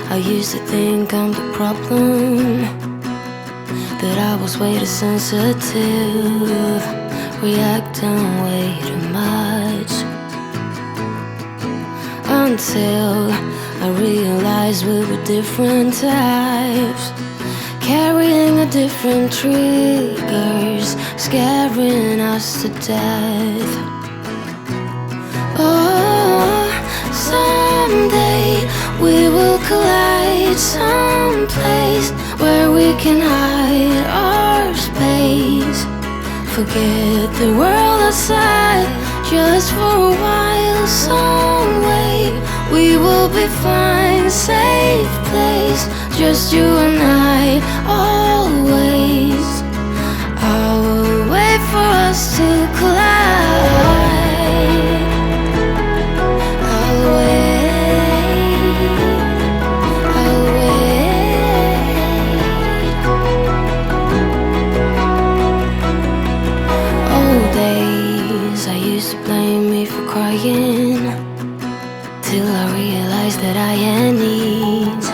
I used to think I'm the problem, that I was way too sensitive, reacting way too much, until I realized we were different types, carrying a different triggers, scaring us to death. Oh, someday we will collide someplace where we can hide our space. Forget the world outside just for a while. Some way we will be fine. Safe place, just you and I, always. I will wait for us to collide. Crying till I realized that I had needs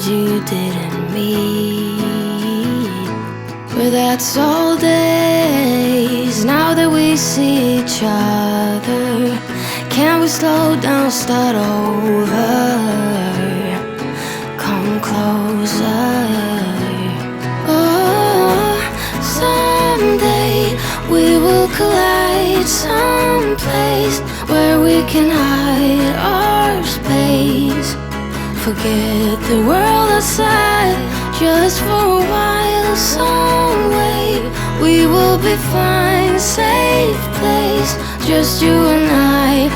you didn't meet. But that's all days. Now that we see each other, can we slow down, start over? Come closer. Oh, someday we will collide someplace where we can hide our space. Forget the world outside just for a while. Some way we will be fine. Safe place, just you and I,